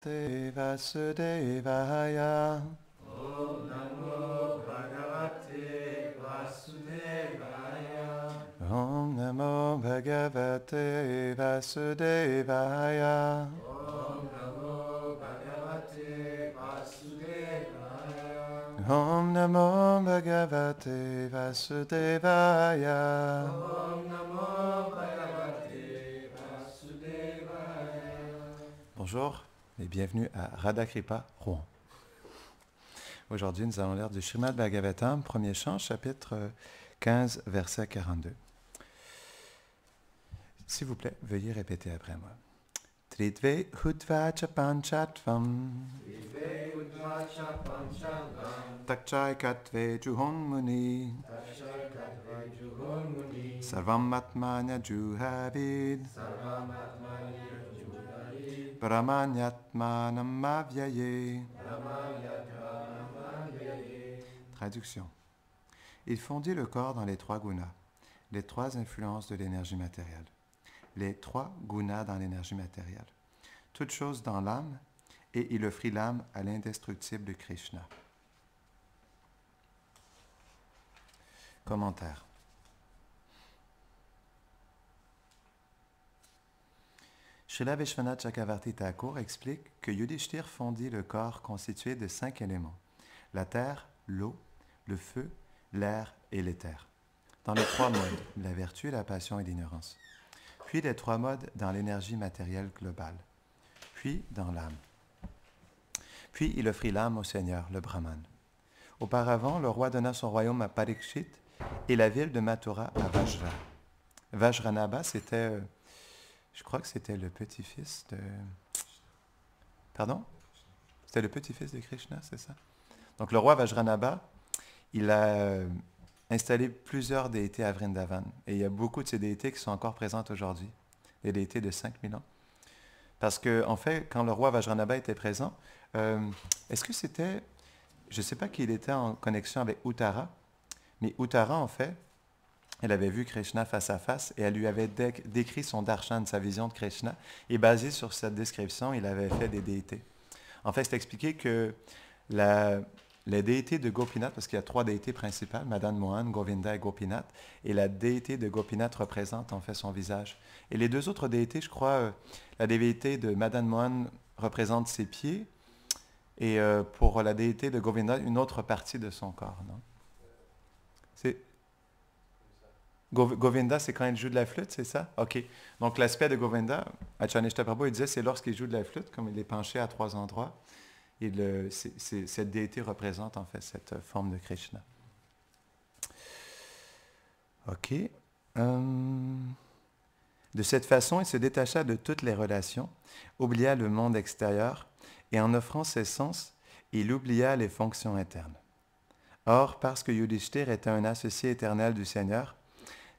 Te Vasudevaya. Om Namo Bhagavate Vasudevaya. Om Namo Bhagavate Vasudevaya. Om Namo Bhagavate Vasudevaya. Om Namo Bhagavate Vasudevaya. Om Namo Bhagavate Vasudevaya. Bonjour et bienvenue à Radha Kripa, Rouen. Aujourd'hui, nous allons lire du Srimad Bhagavatam, premier chant, chapitre 15, verset 42. S'il vous plaît, veuillez répéter après moi. Tridve hudvacha panchatvam Vive Udvacha Panchalam. takchai katve juhonmuni Tashakatve Juhon Muni. sarvam atmanya juhavid Sarvamatmani Juhari. brahmanyatmanam avyaye. Brahmayatmanamayaye. Traduction. Il fondit le corps dans les trois gunas, les trois influences de l'énergie matérielle. Les trois gunas dans l'énergie matérielle. Toute chose dans l'âme, et il offrit l'âme à l'indestructible Krishna. Commentaire. Srila Vishwanath Chakravarti Thakur explique que Yudhishthir fondit le corps constitué de 5 éléments, la terre, l'eau, le feu, l'air et l'éther, dans les trois modes, la vertu, la passion et l'ignorance, puis les trois modes dans l'énergie matérielle globale, puis dans l'âme. Puis il offrit l'âme au Seigneur, le Brahman. Auparavant, le roi donna son royaume à Parikshit et la ville de Mathura à Vajra. Vajranabha, c'était, je crois que c'était le petit-fils de... Pardon? C'était le petit-fils de Krishna, c'est ça? Donc le roi Vajranabha, il a installé plusieurs déités à Vrindavan. Et il y a beaucoup de ces déités qui sont encore présentes aujourd'hui, des déités de 5000 ans. Parce que, en fait, quand le roi Vajranabha était présent, est-ce que c'était... Je ne sais pas qu'il était en connexion avec Uttara, mais Uttara, en fait, elle avait vu Krishna face à face et elle lui avait décrit son darshan, sa vision de Krishna. Et basé sur cette description, il avait fait des déités. En fait, c'est expliqué que les déités de Gopinath, parce qu'il y a trois déités principales, Madan Mohan, Govinda et Gopinath, et la déité de Gopinath représente en fait son visage. Et les deux autres déités, je crois, la déité de Madan Mohan représente ses pieds, et pour la déité de Govinda, une autre partie de son corps, non? C'est... Govinda, c'est quand il joue de la flûte, c'est ça? OK. Donc, l'aspect de Govinda, Achanishta Prabhu, il disait, c'est lorsqu'il joue de la flûte, comme il est penché à trois endroits. Et cette déité représente, en fait, cette forme de Krishna. OK. De cette façon, il se détacha de toutes les relations, oublia le monde extérieur, et en offrant ses sens, il oublia les fonctions internes. Or, parce que Yudhishthir était un associé éternel du Seigneur,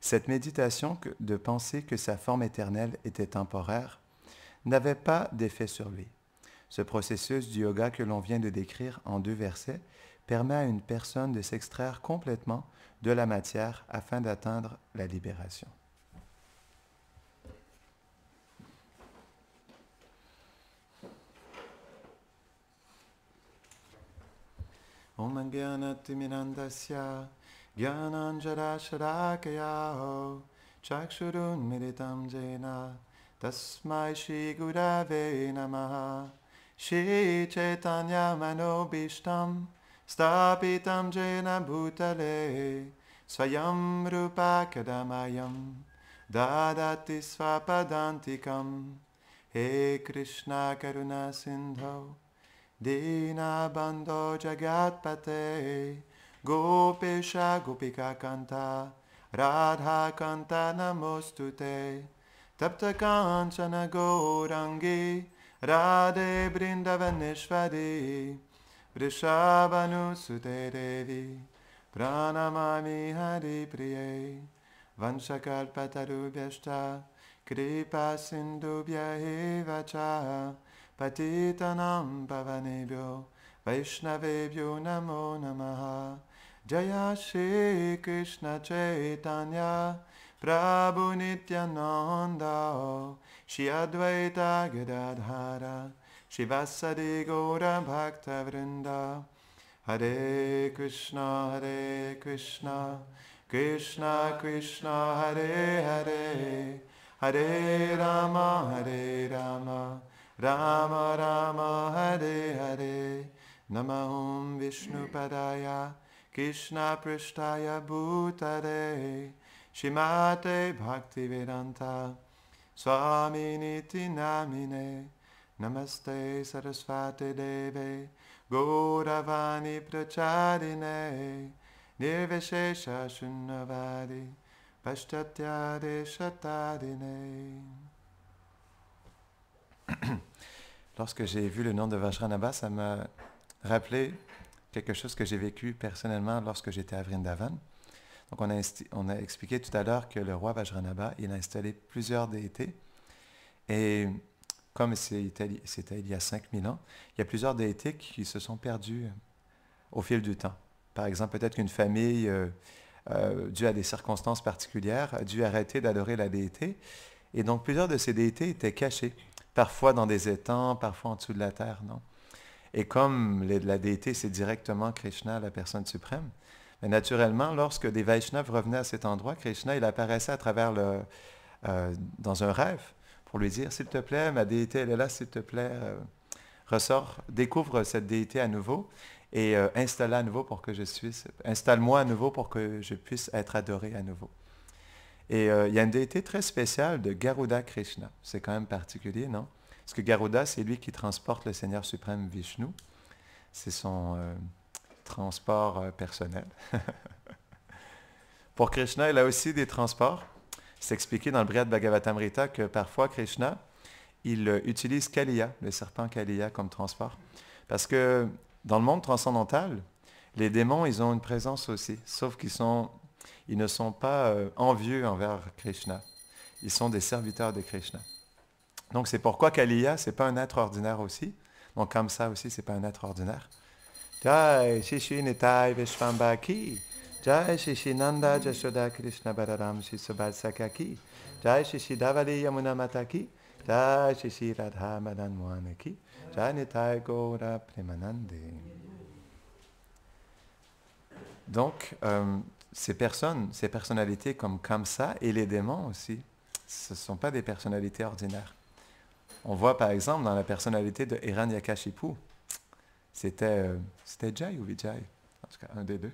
cette méditation de penser que sa forme éternelle était temporaire n'avait pas d'effet sur lui. Ce processus du yoga que l'on vient de décrire en 2 versets permet à une personne de s'extraire complètement de la matière afin d'atteindre la libération. Om Jnanatimirandasya Jnananjana Sharakaya Chakshurun Militam Jena Tasmai Shri Gurave Namaha Shri Chaitanya Manobishtam Stapitam Jena Bhutale Swayam Rupa Kadamayam Dadati Swapadantikam He Krishna Karuna Sindho Dina Bandho Jagatpate Gopesha Gopika Kanta Radha Kanta Namostute Tapta Kanchana Gaurangi Radhe Brindavaneshwari Vrishabhanusute Devi Pranamami Hari Priye Vanshakalpatarubhyashta Kripa Sindhubhya eva cha Patitanam Pavanebhyo Vaishnavebhyo Namo Namaha Jaya Shri Krishna Chaitanya Prabhu Nityananda Shri Advaita Gadadhara Shivasadi Gaura Bhakta Vrinda. Hare Krishna, Krishna Krishna, Hare Hare, Hare Rama, Rama Rama, Hare Hare. Namaham Vishnu Padaya, Krishna Prishtaya Bhutare, Shimate Bhaktivedanta, Swaminiti Namine, Namaste Sarasvati Deve, Gauravani Pracharine, Nirvishesha Shunnavadi, Pashtatyade Shatadine. Lorsque j'ai vu le nom de Vajranabha, ça m'a rappelé quelque chose que j'ai vécu personnellement lorsque j'étais à Vrindavan. Donc on a expliqué tout à l'heure que le roi Vajranabha, il a installé plusieurs déités. Et comme c'était il y a 5000 ans, il y a plusieurs déités qui se sont perdues au fil du temps. Par exemple, peut-être qu'une famille, due à des circonstances particulières, a dû arrêter d'adorer la déité. Et donc, plusieurs de ces déités étaient cachés, parfois dans des étangs, parfois en dessous de la terre, non? Et comme la déité, c'est directement Krishna, la personne suprême, mais naturellement, lorsque des Vaishnavas revenaient à cet endroit, Krishna, il apparaissait à travers dans un rêve, pour lui dire, s'il te plaît, ma déité, elle est là, s'il te plaît, ressors, découvre cette déité à nouveau et installe-la à nouveau pour que installe-moi à nouveau pour que je puisse être adoré à nouveau. Et il y a une déité très spéciale de Garuda Krishna. C'est quand même particulier, non? Parce que Garuda, c'est lui qui transporte le Seigneur suprême Vishnu. C'est son transport personnel. Pour Krishna, il a aussi des transports. C'est expliqué dans le Brihad Bhagavatamrita que parfois Krishna, il utilise Kaliya, le serpent Kaliya, comme transport. Parce que dans le monde transcendantal, les démons, ils ont une présence aussi, sauf ils ne sont pas envieux envers Krishna. Ils sont des serviteurs de Krishna. Donc c'est pourquoi Kaliya, ce n'est pas un être ordinaire aussi. Donc comme ça aussi, ce n'est pas un être ordinaire. Jai Shishi Nitai Vishvambhaki. Jai Shishi Nanda Jashoda Krishna Balaram Shisubhad Sakaki. Jai Shishi Davali Yamuna Mataki. Jai Shishi Radha Madan Mohanaki. Jai Nitai Gaura Premanande. Donc, ces personnalités comme Kamsa et les démons aussi, ce ne sont pas des personnalités ordinaires. On voit par exemple dans la personnalité de Hiranyakashipu, c'était Jai ou Vijay? En tout cas, un des deux.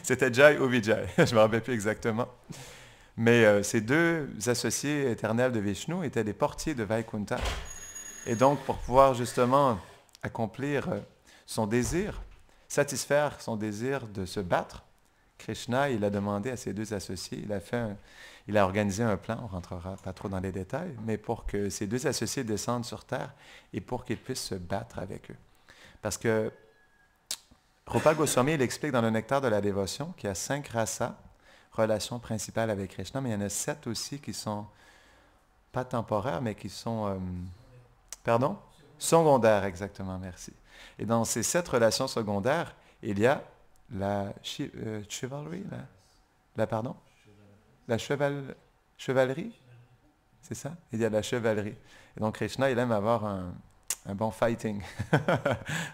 C'était Jai ou Vijay, je ne me rappelle plus exactement. Mais ces deux associés éternels de Vishnu étaient des portiers de Vaikuntha. Et donc, pour pouvoir justement accomplir son désir, satisfaire son désir de se battre, Krishna, il a demandé à ses deux associés, il a organisé un plan, on ne rentrera pas trop dans les détails, mais pour que ces deux associés descendent sur terre et pour qu'ils puissent se battre avec eux. Parce que Rupa Goswami, il explique dans le Nectar de la dévotion qu'il y a 5 rasas, relations principales avec Krishna, mais il y en a 7 aussi qui sont pas temporaires, mais qui sont... pardon? Secondaires, exactement, merci. Et dans ces 7 relations secondaires, il y a la chivalry, pardon? La chevalerie, c'est ça? Il y a la chevalerie. Et donc Krishna, il aime avoir un bon fighting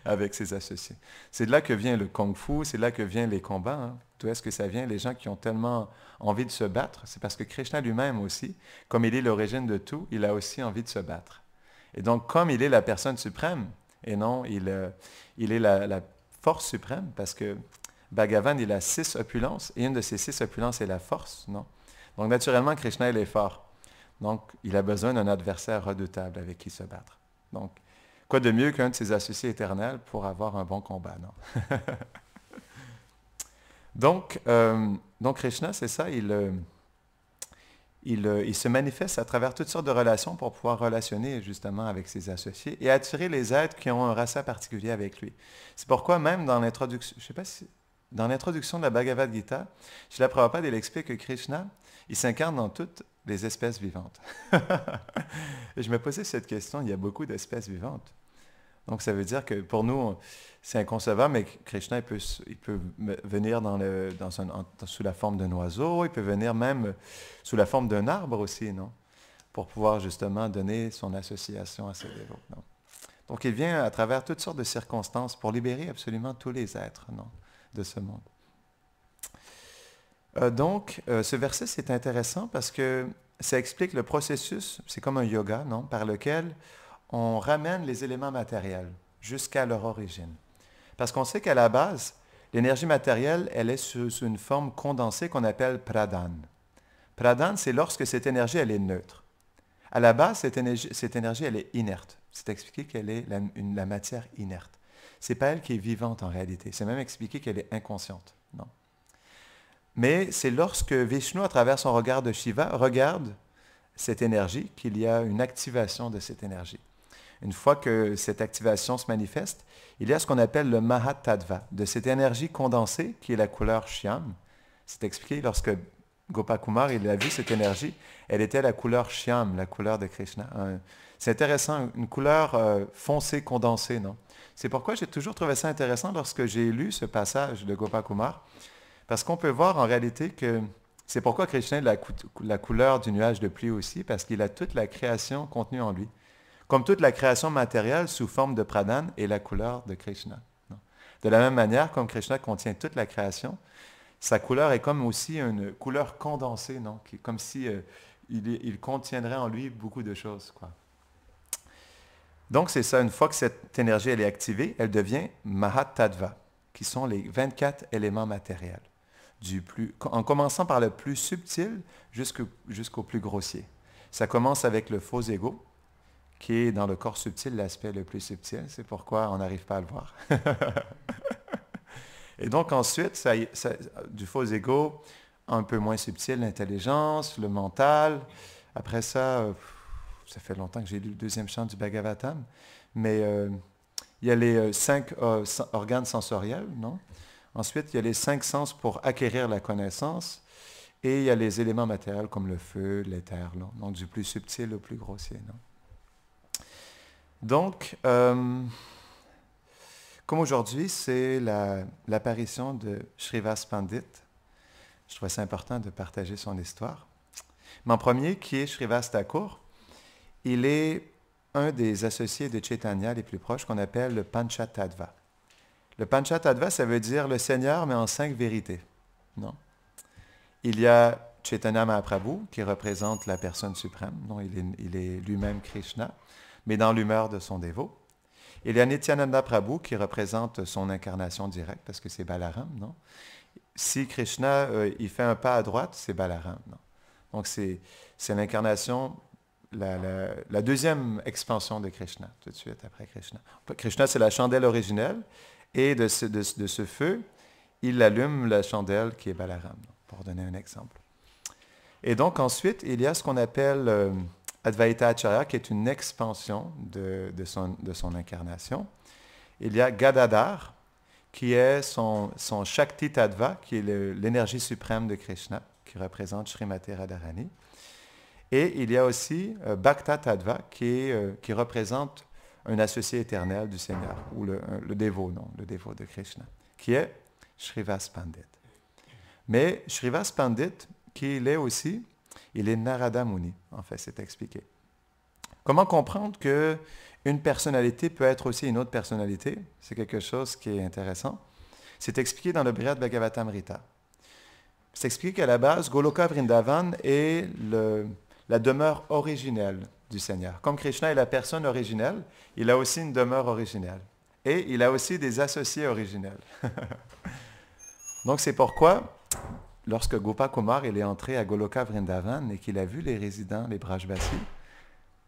avec ses associés. C'est de là que vient le kung-fu, c'est de là que viennent les combats. Hein. D'où est-ce que ça vient? Les gens qui ont tellement envie de se battre, c'est parce que Krishna lui-même aussi, comme il est l'origine de tout, il a aussi envie de se battre. Et donc, comme il est la personne suprême, et non, il est la force suprême, parce que Bhagavan, il a 6 opulences, et une de ces 6 opulences est la force, non? Donc, naturellement, Krishna, il est fort. Donc, il a besoin d'un adversaire redoutable avec qui se battre. Donc, quoi de mieux qu'un de ses associés éternels pour avoir un bon combat, non? Donc, Krishna, c'est ça, il se manifeste à travers toutes sortes de relations pour pouvoir relationner justement avec ses associés et attirer les êtres qui ont un rasa particulier avec lui. C'est pourquoi même dans l'introduction, je sais pas si, dans l'introduction de la Bhagavad Gita, Srila Prabhupada, il explique que Krishna, il s'incarne dans toutes les espèces vivantes. Et je me posais cette question, il y a beaucoup d'espèces vivantes. Donc ça veut dire que pour nous, c'est inconcevable, mais Krishna, il peut venir sous la forme d'un oiseau, il peut venir même sous la forme d'un arbre aussi, non? pour pouvoir justement donner son association à ses dévots. Non? Donc, il vient à travers toutes sortes de circonstances pour libérer absolument tous les êtres non, de ce monde. Ce verset, c'est intéressant parce que ça explique le processus, c'est comme un yoga, non, par lequel on ramène les éléments matériels jusqu'à leur origine. Parce qu'on sait qu'à la base, l'énergie matérielle, elle est sous une forme condensée qu'on appelle pradhan. Pradhan, c'est lorsque cette énergie, elle est neutre. À la base, cette énergie, elle est inerte. C'est expliqué qu'elle est la matière inerte. Ce n'est pas elle qui est vivante en réalité. C'est même expliqué qu'elle est inconsciente. Non. Mais c'est lorsque Vishnu, à travers son regard de Shiva, regarde cette énergie qu'il y a une activation de cette énergie. Une fois que cette activation se manifeste, il y a ce qu'on appelle le Mahatattva, de cette énergie condensée qui est la couleur Shyam. C'est expliqué lorsque Gopakumar il a vu cette énergie, elle était la couleur Shyam, la couleur de Krishna. C'est intéressant, une couleur foncée, condensée, non? C'est pourquoi j'ai toujours trouvé ça intéressant lorsque j'ai lu ce passage de Gopakumar, parce qu'on peut voir en réalité que c'est pourquoi Krishna a la couleur du nuage de pluie aussi, parce qu'il a toute la création contenue en lui. Comme toute la création matérielle sous forme de pradhan est la couleur de Krishna. Non? De la même manière, comme Krishna contient toute la création, sa couleur est comme aussi une couleur condensée, non? Comme si il contiendrait en lui beaucoup de choses, quoi. Donc, c'est ça, une fois que cette énergie elle est activée, elle devient Mahatattva, qui sont les 24 éléments matériels, en commençant par le plus subtil jusqu'au plus grossier. Ça commence avec le faux ego, qui est dans le corps subtil l'aspect le plus subtil. C'est pourquoi on n'arrive pas à le voir. Et donc ensuite, du faux ego, un peu moins subtil, l'intelligence, le mental. Après ça, ça fait longtemps que j'ai lu le deuxième chant du Bhagavatam, mais il y a les 5 organes sensoriels, non? Ensuite, il y a les 5 sens pour acquérir la connaissance, et il y a les éléments matériels comme le feu, l'éther, non? Donc du plus subtil au plus grossier, non? Donc, comme aujourd'hui, c'est l'apparition de Shrivas Pandit, je trouvais ça important de partager son histoire. Mais en premier, qui est Shrivas Thakur, il est un des associés de Chaitanya les plus proches qu'on appelle le Panchatattva. Le Panchatattva, ça veut dire le Seigneur, mais en 5 vérités. Non? Il y a Chaitanya Mahaprabhu, qui représente la personne suprême. Non, il est lui-même Krishna, mais dans l'humeur de son dévot. Il y a Nityananda Prabhu, qui représente son incarnation directe, parce que c'est Balaram, non? Si Krishna, il fait un pas à droite, c'est Balaram, non? Donc, c'est l'incarnation, la deuxième expansion de Krishna, tout de suite après Krishna. Krishna, c'est la chandelle originelle, et de ce feu, il allume la chandelle qui est Balaram, non? Pour donner un exemple. Et donc, ensuite, il y a ce qu'on appelle Advaita Acharya, qui est une expansion de son incarnation. Il y a Gadadhar, qui est son Shakti Tattva, qui est l'énergie suprême de Krishna, qui représente Srimati Radharani. Et il y a aussi Bhakta Tattva, qui représente un associé éternel du Seigneur, ou le dévot, non, le dévot de Krishna, qui est Shrivas Pandit. Mais Shrivas Pandit, qui il est aussi, il est Narada Muni, en fait, c'est expliqué. Comment comprendre qu'une personnalité peut être aussi une autre personnalité? C'est quelque chose qui est intéressant. C'est expliqué dans le Brihad Bhagavatamrita. C'est expliqué qu'à la base, Goloka Vrindavan est la demeure originelle du Seigneur. Comme Krishna est la personne originelle, il a aussi une demeure originelle. Et il a aussi des associés originels. Donc c'est pourquoi, lorsque Gopakumar est entré à Goloka Vrindavan et qu'il a vu les résidents, les Brajbasi,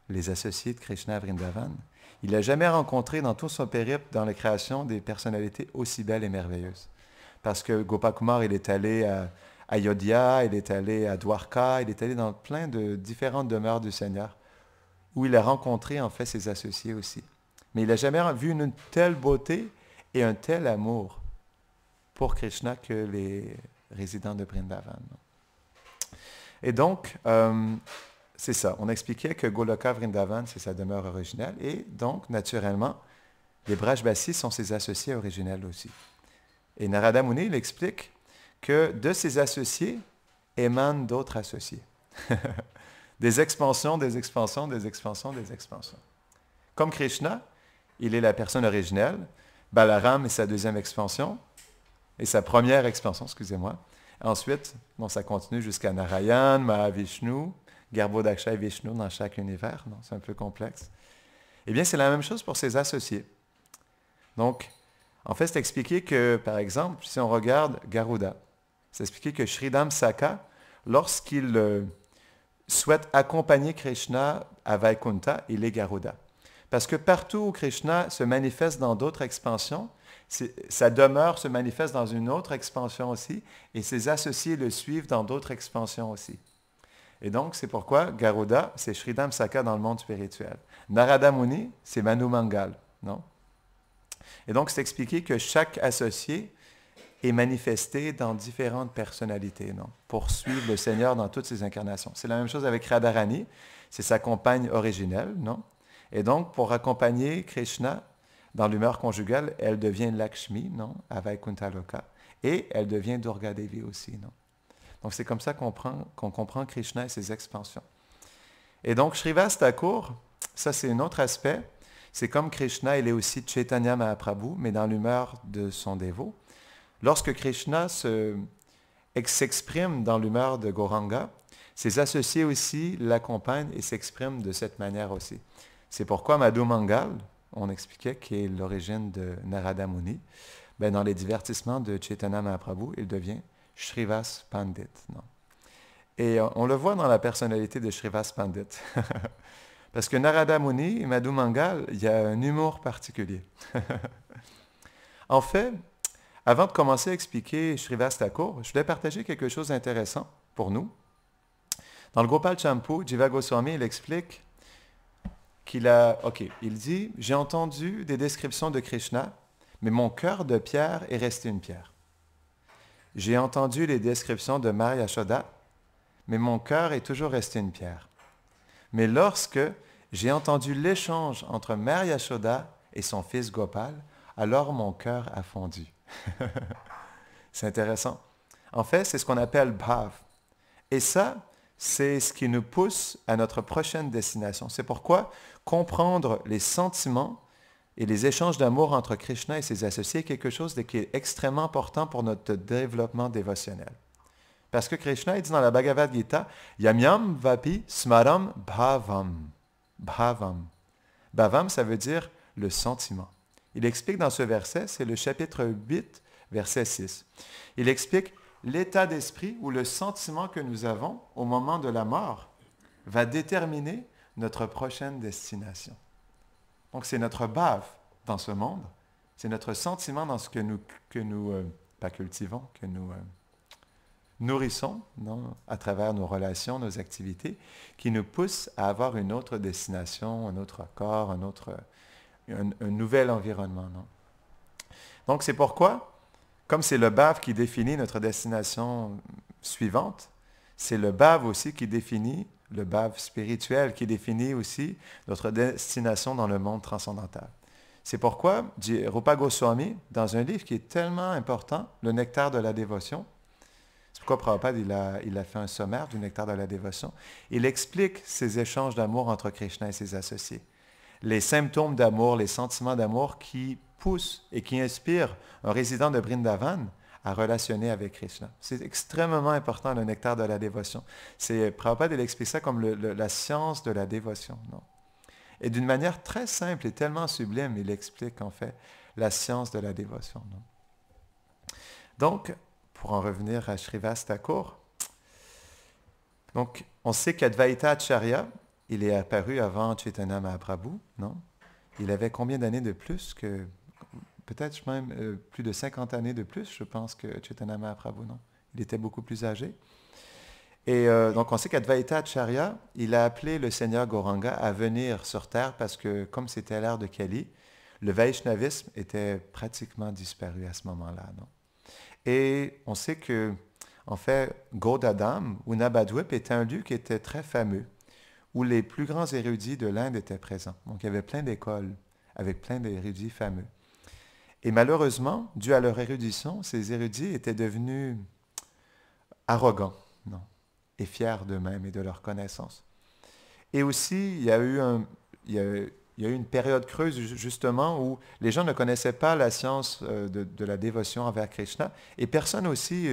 les associés de Krishna à Vrindavan, il n'a jamais rencontré dans tout son périple dans la création des personnalités aussi belles et merveilleuses. Parce que Gopakumar, il est allé à Ayodhya, il est allé à Dwarka, il est allé dans plein de différentes demeures du Seigneur, où il a rencontré en fait ses associés aussi. Mais il n'a jamais vu une telle beauté et un tel amour pour Krishna que les résidents de Vrindavan. Et donc, c'est ça. On expliquait que Goloka Vrindavan, c'est sa demeure originelle. Et donc, naturellement, les Brajbasis sont ses associés originels aussi. Et Narada Muni, il explique que de ces associés émanent d'autres associés. Des expansions, des expansions, des expansions, des expansions. Comme Krishna, il est la personne originelle. Balaram est sa deuxième expansion. Et sa première expansion, excusez-moi. Ensuite, ça continue jusqu'à Narayan, Mahavishnu, Garbhodaksha et Vishnu dans chaque univers. Non, c'est un peu complexe. Eh bien, c'est la même chose pour ses associés. Donc, en fait, c'est expliqué que, par exemple, si on regarde Garuda, c'est expliqué que Sridham Saka, lorsqu'il souhaite accompagner Krishna à Vaikuntha, il est Garuda. Parce que partout où Krishna se manifeste dans d'autres expansions, sa demeure se manifeste dans une autre expansion aussi, et ses associés le suivent dans d'autres expansions aussi. Et donc, c'est pourquoi Garuda, c'est Sridham Saka dans le monde spirituel. Narada Muni, c'est Manu Mangal, non? Et donc, c'est expliqué que chaque associé est manifesté dans différentes personnalités, non? Pour suivre le Seigneur dans toutes ses incarnations. C'est la même chose avec Radharani, c'est sa compagne originelle, non? Et donc, pour accompagner Krishna dans l'humeur conjugale, elle devient Lakshmi, non? À Vaikuntha Loka. Et elle devient Durga Devi aussi, non? Donc, c'est comme ça qu'on comprend Krishna et ses expansions. Et donc, Srivas Thakur, ça c'est un autre aspect. C'est comme Krishna, il est aussi Chaitanya Mahaprabhu, mais dans l'humeur de son dévot. Lorsque Krishna s'exprime dans l'humeur de Gauranga, ses associés aussi l'accompagnent et s'expriment de cette manière aussi. C'est pourquoi Madhu Mangal, on expliquait, qui est l'origine de Narada Muni, dans les divertissements de Chaitanya Mahaprabhu, il devient Srivas Pandit. Non? Et on le voit dans la personnalité de Srivas Pandit. Parce que Narada Muni et Madhu Mangal, il y a un humour particulier. En fait, avant de commencer à expliquer Srivas Thakur, je voulais partager quelque chose d'intéressant pour nous. Dans le Gopal Champu, Jiva Goswami, il explique il dit, j'ai entendu des descriptions de Krishna, mais mon cœur de pierre est resté une pierre. J'ai entendu les descriptions de Maya Yashoda, mais mon cœur est toujours resté une pierre. Mais lorsque j'ai entendu l'échange entre Mère Yashoda et son fils Gopal, alors mon cœur a fondu. C'est intéressant. En fait, c'est ce qu'on appelle bhav. Et ça, c'est ce qui nous pousse à notre prochaine destination. C'est pourquoi comprendre les sentiments et les échanges d'amour entre Krishna et ses associés est quelque chose qui est extrêmement important pour notre développement dévotionnel. Parce que Krishna, il dit dans la Bhagavad Gita, Yamyam vapi smaram bhavam. Bhavam. Bhavam, ça veut dire le sentiment. Il explique dans ce verset, c'est le chapitre 8, verset 6. Il explique l'état d'esprit ou le sentiment que nous avons au moment de la mort va déterminer notre prochaine destination. Donc, c'est notre bhava dans ce monde, c'est notre sentiment dans ce que nous pas cultivons, que nous nourrissons non, à travers nos relations, nos activités, qui nous poussent à avoir une autre destination, un autre corps, un nouvel environnement. Non? Donc, c'est pourquoi, comme c'est le bhava qui définit notre destination suivante, c'est le bhava aussi qui définit le bhava spirituel, qui définit aussi notre destination dans le monde transcendantal. C'est pourquoi Rupa Goswami, dans un livre qui est tellement important, Le Nectar de la dévotion, c'est pourquoi Prabhupada il a fait un sommaire du Nectar de la dévotion, il explique ces échanges d'amour entre Krishna et ses associés. Les symptômes d'amour, les sentiments d'amour qui poussent et qui inspirent un résident de Vrindavan à relationner avec Krishna. C'est extrêmement important, le nectar de la dévotion. Prabhupada, il explique ça comme la science de la dévotion. Non? Et d'une manière très simple et tellement sublime, il explique en fait la science de la dévotion. Non? Donc, pour en revenir à Srivas Thakur, donc, on sait qu'Advaita Acharya, il est apparu avant Chaitanya Mahaprabhu, non? Il avait combien d'années de plus que... Peut-être même plus de 50 années de plus, je pense, que Chaitanya Mahaprabhu, non? Il était beaucoup plus âgé. Et donc, on sait qu'Advaita Acharya, il a appelé le Seigneur Gauranga à venir sur Terre parce que, comme c'était l'ère de Kali, le Vaishnavisme était pratiquement disparu à ce moment-là, non? Et on sait que, en fait, Godadam ou Nabadwip était un lieu qui était très fameux, où les plus grands érudits de l'Inde étaient présents. Donc, il y avait plein d'écoles avec plein d'érudits fameux. Et malheureusement, dû à leur érudition, ces érudits étaient devenus arrogants, non, et fiers d'eux-mêmes et de leur connaissance. Et aussi, il y a eu une période creuse justement où les gens ne connaissaient pas la science de la dévotion envers Krishna et personne aussi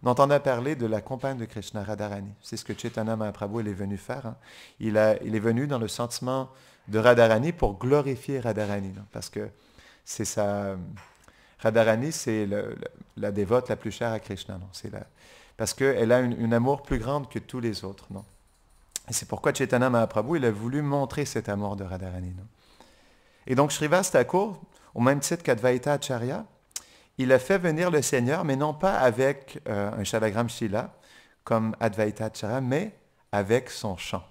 n'entendait parler de la compagne de Krishna, Radharani. C'est ce que Chaitanya Mahaprabhu il est venu faire. Hein. Il est venu dans le sentiment de Radharani pour glorifier Radharani, non? Parce que c'est sa... Radharani, c'est la dévote la plus chère à Krishna. Non? Parce qu'elle a une amour plus grande que tous les autres. Non? Et c'est pourquoi Chaitanya Mahaprabhu, il a voulu montrer cet amour de Radharani. Non? Et donc, Srivas Thakur, au même titre qu'Advaita Acharya, il a fait venir le Seigneur, mais non pas avec un Shalagram Shila, comme Advaita Acharya, mais avec son chant.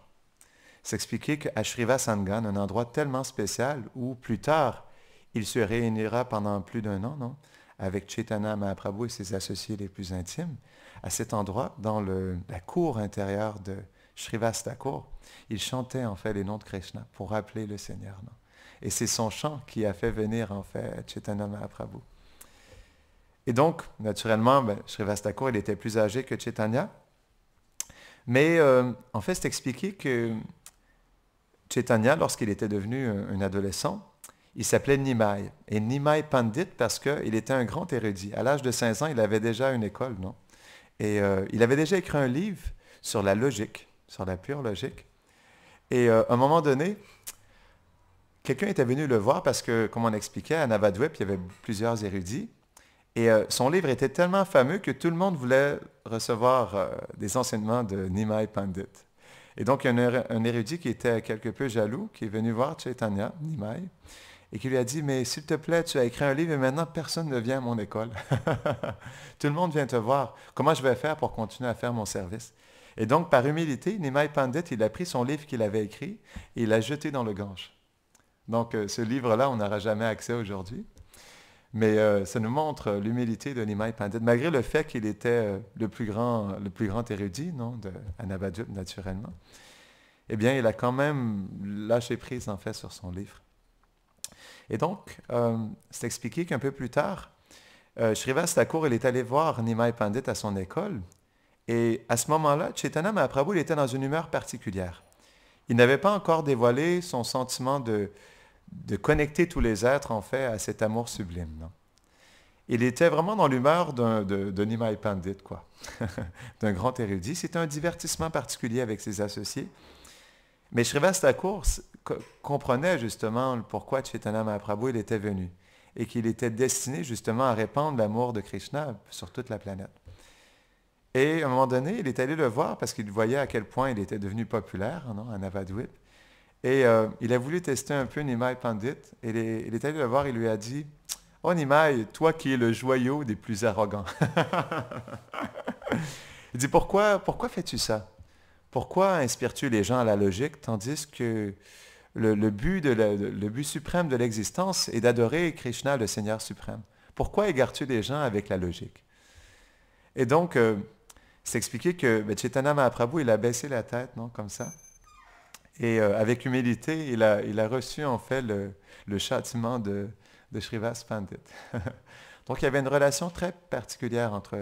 S'expliquer qu'à Srivasangan, un endroit tellement spécial où plus tard, il se réunira pendant plus d'un an, non? Avec Chaitanya Mahaprabhu et ses associés les plus intimes, à cet endroit, dans la cour intérieure de Srivas Thakur, il chantait en fait les noms de Krishna pour rappeler le Seigneur. Non? Et c'est son chant qui a fait venir en fait Chaitanya Mahaprabhu. Et donc, naturellement, Srivas Thakur, il était plus âgé que Chaitanya. Mais en fait, c'est expliqué que Chaitanya, lorsqu'il était devenu un adolescent, il s'appelait Nimai. Et Nimai Pandit parce qu'il était un grand érudit. À l'âge de 15 ans, il avait déjà une école, non? Et il avait déjà écrit un livre sur la logique, sur la pure logique. Et à un moment donné, quelqu'un était venu le voir parce que, comme on expliquait, à Navadvip, il y avait plusieurs érudits. Et son livre était tellement fameux que tout le monde voulait recevoir des enseignements de Nimai Pandit. Et donc, il y a un érudit qui était quelque peu jaloux, qui est venu voir Chaitanya, Nimai, et qui lui a dit, « Mais s'il te plaît, tu as écrit un livre et maintenant personne ne vient à mon école. Tout le monde vient te voir. Comment je vais faire pour continuer à faire mon service? » Et donc, par humilité, Nimai Pandit, il a pris son livre qu'il avait écrit et il l'a jeté dans le Gange. Donc, ce livre-là, on n'aura jamais accès aujourd'hui. Mais ça nous montre l'humilité de Nimai Pandit, malgré le fait qu'il était le plus grand érudit, non, de Navadvip, naturellement. Eh bien, il a quand même lâché prise, en fait, sur son livre. Et donc, c'est expliqué qu'un peu plus tard, Srivas Thakur, il est allé voir Nimai Pandit à son école. Et à ce moment-là, Chaitanya Mahaprabhu, il était dans une humeur particulière. Il n'avait pas encore dévoilé son sentiment de connecter tous les êtres, en fait, à cet amour sublime. Non? Il était vraiment dans l'humeur de Nimai Pandit, quoi, d'un grand érudit. C'était un divertissement particulier avec ses associés. Mais Srivas Thakur comprenait justement pourquoi Chaitanya Mahaprabhu il était venu et qu'il était destiné justement à répandre l'amour de Krishna sur toute la planète. Et à un moment donné, il est allé le voir parce qu'il voyait à quel point il était devenu populaire, non, à Navadvip. Et il a voulu tester un peu Nimai Pandit. Et il est allé le voir et lui a dit, « Oh Nimai, toi qui es le joyau des plus arrogants. » Il dit, « Pourquoi fais-tu ça? Pourquoi inspires-tu les gens à la logique, tandis que le but suprême de l'existence est d'adorer Krishna, le Seigneur suprême? Pourquoi égares-tu les gens avec la logique? » Et donc, c'est expliqué que Chaitanya Mahaprabhu, il a baissé la tête, non, comme ça. Et avec humilité, il a reçu en fait le châtiment de Srivas Pandit. Donc il y avait une relation très particulière entre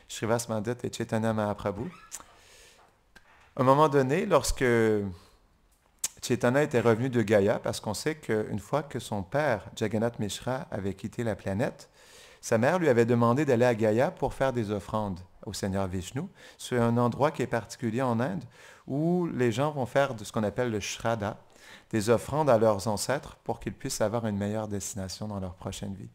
Srivas Pandit et Chaitanya Mahaprabhu. À un moment donné, lorsque Chaitanya était revenu de Gaya, parce qu'on sait qu'une fois que son père, Jagannath Mishra, avait quitté la planète, sa mère lui avait demandé d'aller à Gaya pour faire des offrandes au Seigneur Vishnu. C'est un endroit qui est particulier en Inde où les gens vont faire de ce qu'on appelle le Shraddha, des offrandes à leurs ancêtres pour qu'ils puissent avoir une meilleure destination dans leur prochaine vie.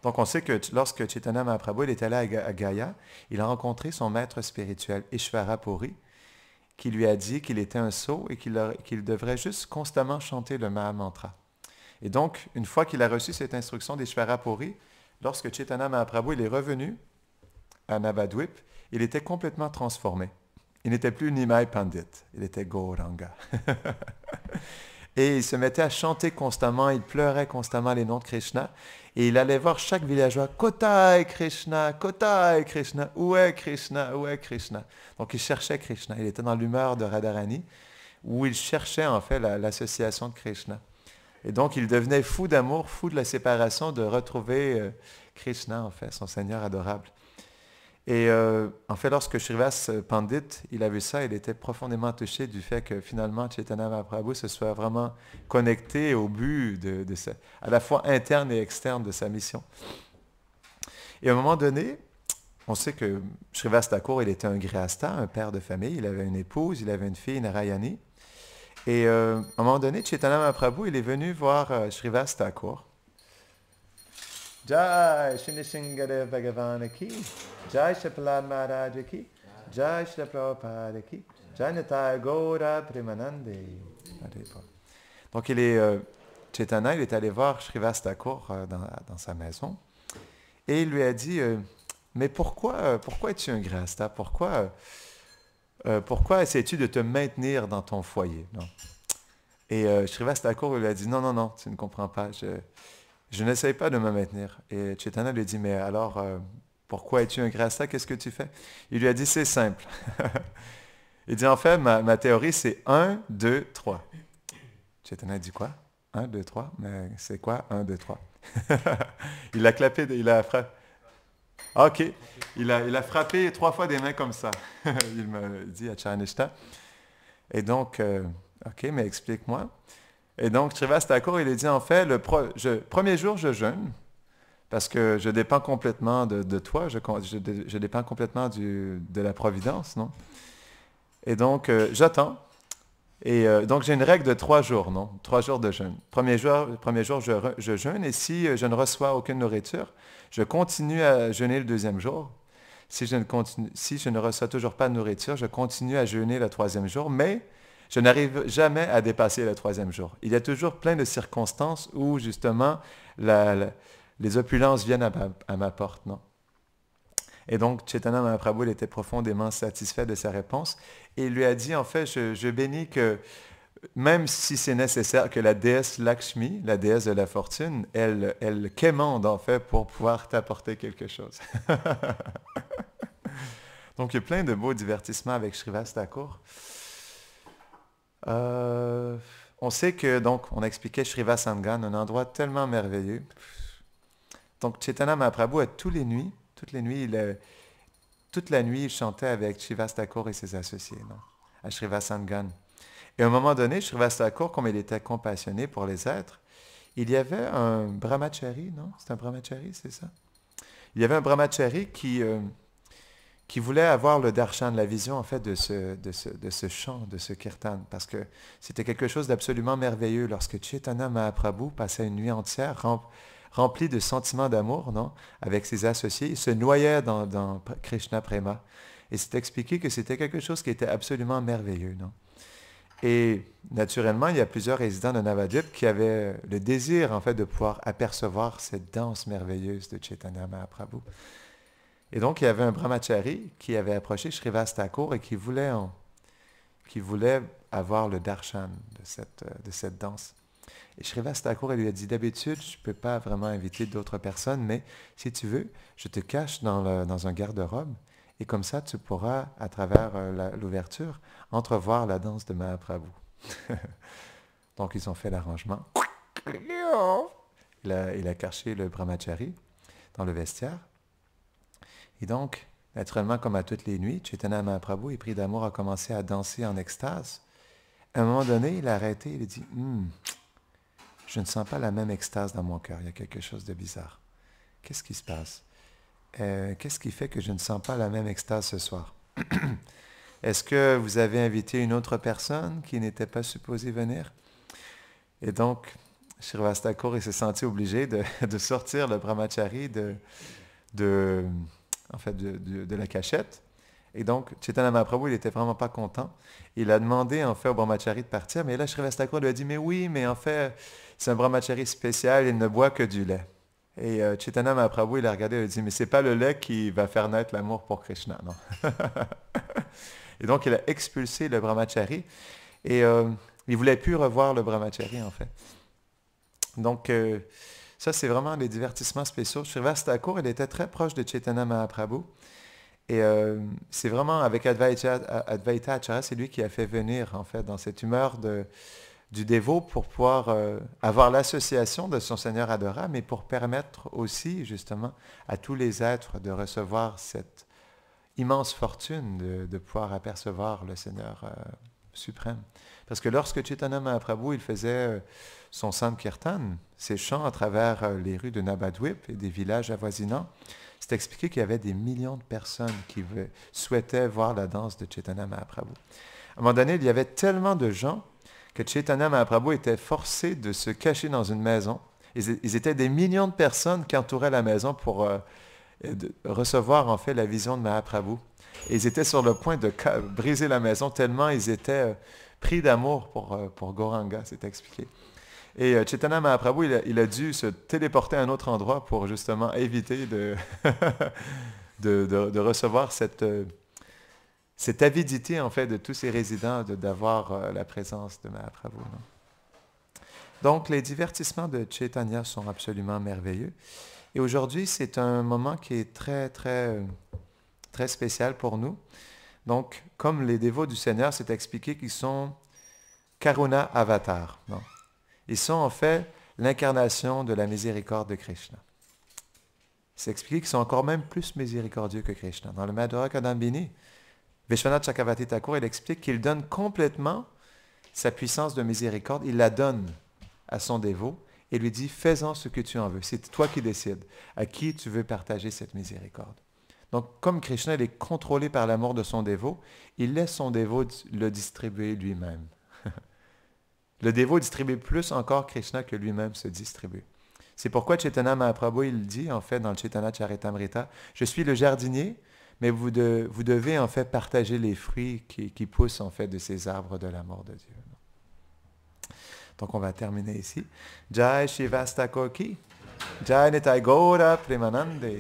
Donc on sait que lorsque Chaitanya Mahaprabhu est allé à Gaya, il a rencontré son maître spirituel, Ishvara Puri, qui lui a dit qu'il était un sot et qu'il devrait juste constamment chanter le Mahamantra. Et donc, une fois qu'il a reçu cette instruction d'Ishvara Puri, lorsque Chaitanya Mahaprabhu il est revenu à Navadvip, il était complètement transformé. Il n'était plus Nimai Pandit, il était Gauranga. Et il se mettait à chanter constamment, il pleurait constamment les noms de Krishna, et il allait voir chaque villageois, « Kotai Krishna, où est Krishna, où est Krishna ?» Donc il cherchait Krishna, il était dans l'humeur de Radharani, où il cherchait en fait l'association de Krishna. Et donc il devenait fou d'amour, fou de la séparation, de retrouver Krishna en fait, son Seigneur adorable. Et en fait, lorsque Shrivas Pandit, il a vu ça, il était profondément touché du fait que finalement Chaitanya Mahaprabhu se soit vraiment connecté au but à la fois interne et externe de sa mission. Et à un moment donné, on sait que Shrivas Thakur, il était un grihasta, un père de famille, il avait une épouse, il avait une fille, Narayani. Et à un moment donné, Chaitanya Mahaprabhu, il est venu voir Shrivas Thakur. Jai Shri Nishingadev Bhagavan ki, Jai Shri Prahlad Maharaj ki, Jai Shri Prabhupada ki, Jai Nitai Gaura Premanande. Donc Chaitanya, il est allé voir Shrivas Thakur dans sa maison et il lui a dit, mais pourquoi es-tu un grihasta? Pourquoi essaies-tu de te maintenir dans ton foyer? Non? Et Shrivas Thakur lui a dit, non, tu ne comprends pas, je n'essaye pas de me maintenir. Et Chaitanya lui dit, mais alors, pourquoi es-tu un grihasta? Qu'est-ce que tu fais? Il lui a dit, c'est simple. Il dit, en fait, ma théorie, c'est 1, 2, 3. Chaitanya dit quoi? 1, 2, 3? Mais c'est quoi 1, 2, 3? Il a clapé, il a frappé. OK. Il a frappé 3 fois des mains comme ça. Il me dit à Charnishta. Et donc, OK, mais explique-moi. Et donc, Shrivas Thakur, il a dit, en fait, premier jour, je jeûne, parce que je dépends complètement de toi, je dépends complètement de la providence, non? Et donc, j'attends. Et donc, j'ai une règle de 3 jours, non? 3 jours de jeûne. Premier jour, je jeûne, et si je ne reçois aucune nourriture, je continue à jeûner le 2e jour. Si je ne reçois toujours pas de nourriture, je continue à jeûner le 3e jour, mais je n'arrive jamais à dépasser le 3e jour. Il y a toujours plein de circonstances où, justement, les opulences viennent à ma porte, non? Et donc, Chaitanya Mahaprabhu, il était profondément satisfait de sa réponse. Et il lui a dit, en fait, je bénis que, même si c'est nécessaire que la déesse Lakshmi, la déesse de la fortune, elle quémande, en fait, pour pouvoir t'apporter quelque chose. Donc, il y a plein de beaux divertissements avec Shrivas Thakur. On sait que, donc, on expliquait Srivasangan, un endroit tellement merveilleux. Donc, Chaitanya Mahaprabhu, toutes la nuit, il chantait avec Shrivas Thakur et ses associés, non? À Srivasangan. Et à un moment donné, Shrivas Thakur, comme il était compassionné pour les êtres, il y avait un brahmachari, non? C'est un brahmachari, c'est ça? Il y avait un brahmachari qui voulait avoir le darshan, la vision en fait de ce chant, de ce kirtan, parce que c'était quelque chose d'absolument merveilleux lorsque Chaitanya Mahaprabhu passait une nuit entière rempli de sentiments d'amour, non, avec ses associés, il se noyait dans Krishna Prema. Et c'est expliqué que c'était quelque chose qui était absolument merveilleux, non? Et naturellement, il y a plusieurs résidents de Navadvip qui avaient le désir en fait de pouvoir apercevoir cette danse merveilleuse de Chaitanya Mahaprabhu. Et donc, il y avait un brahmachari qui avait approché Shrivas Thakur et qui voulait avoir le darshan de cette danse. Et Shrivas Thakur lui a dit, d'habitude, je ne peux pas vraiment inviter d'autres personnes, mais si tu veux, je te cache dans un garde-robe, et comme ça, tu pourras, à travers l'ouverture, entrevoir la danse de Mahaprabhu. Donc, ils ont fait l'arrangement. Il a caché le brahmachari dans le vestiaire. Et donc, naturellement, comme à toutes les nuits, Chaitanya Mahaprabhu, épris d'amour, a commencé à danser en extase. À un moment donné, il a arrêté, il a dit, je ne sens pas la même extase dans mon cœur, il y a quelque chose de bizarre. Qu'est-ce qui se passe? Qu'est-ce qui fait que je ne sens pas la même extase ce soir? Est-ce que vous avez invité une autre personne qui n'était pas supposée venir? Et donc, Shrivas Thakur, il s'est senti obligé de sortir le brahmachari de la cachette. Et donc, Chaitanya Mahaprabhu, il n'était vraiment pas content. Il a demandé, en fait, au brahmachari de partir. Mais là, Shrivas Thakur lui a dit, mais oui, mais en fait, c'est un brahmachari spécial, il ne boit que du lait. Et Chaitanya Mahaprabhu, il a regardé, il a dit, mais c'est pas le lait qui va faire naître l'amour pour Krishna, non. Et donc, il a expulsé le brahmachari. Et il ne voulait plus revoir le brahmachari, en fait. Donc, ça, c'est vraiment des divertissements spéciaux. Shrivas Thakur, il était très proche de Chaitanya Mahaprabhu. Et c'est vraiment avec Advaita Acharya, c'est lui qui a fait venir, en fait, dans cette humeur du dévot pour pouvoir avoir l'association de son Seigneur adorable, mais pour permettre aussi, justement, à tous les êtres de recevoir cette immense fortune de pouvoir apercevoir le Seigneur suprême. Parce que lorsque Chaitanya Mahaprabhu il faisait son Sankirtan, ses chants à travers les rues de Nabadwip et des villages avoisinants, c'est expliqué qu'il y avait des millions de personnes qui souhaitaient voir la danse de Chaitanya Mahaprabhu. À un moment donné, il y avait tellement de gens que Chaitanya Mahaprabhu était forcé de se cacher dans une maison. Ils étaient des millions de personnes qui entouraient la maison pour recevoir en fait la vision de Mahaprabhu. Et ils étaient sur le point de briser la maison tellement ils étaient pris d'amour pour Gauranga, c'est expliqué. Et Chaitanya Mahaprabhu, il a dû se téléporter à un autre endroit pour justement éviter de recevoir cette avidité en fait de tous ces résidents d'avoir la présence de Mahaprabhu. Non? Donc les divertissements de Chaitanya sont absolument merveilleux. Et aujourd'hui, c'est un moment qui est très, très, très spécial pour nous. Donc, comme les dévots du Seigneur, c'est expliqué qu'ils sont Karuna Avatar. Non? Ils sont en fait l'incarnation de la miséricorde de Krishna. C'est expliqué qu'ils sont encore même plus miséricordieux que Krishna. Dans le Madhura Kadambini, Vishwanath Chakravarti Thakur, il explique qu'il donne complètement sa puissance de miséricorde, il la donne à son dévot et lui dit « Fais-en ce que tu en veux. C'est toi qui décides à qui tu veux partager cette miséricorde. » Donc, comme Krishna il est contrôlé par l'amour de son dévot, il laisse son dévot le distribuer lui-même. Le dévot distribue plus encore Krishna que lui-même se distribue. C'est pourquoi Chaitanya Mahaprabhu, il dit, en fait, dans le Chaitanya Charitamrita, « Je suis le jardinier, mais vous devez, en fait, partager les fruits qui poussent, en fait, de ces arbres de l'amour de Dieu. » Donc, on va terminer ici. Jai Shivasta Koki, Jai Nitai Gaura Premanande.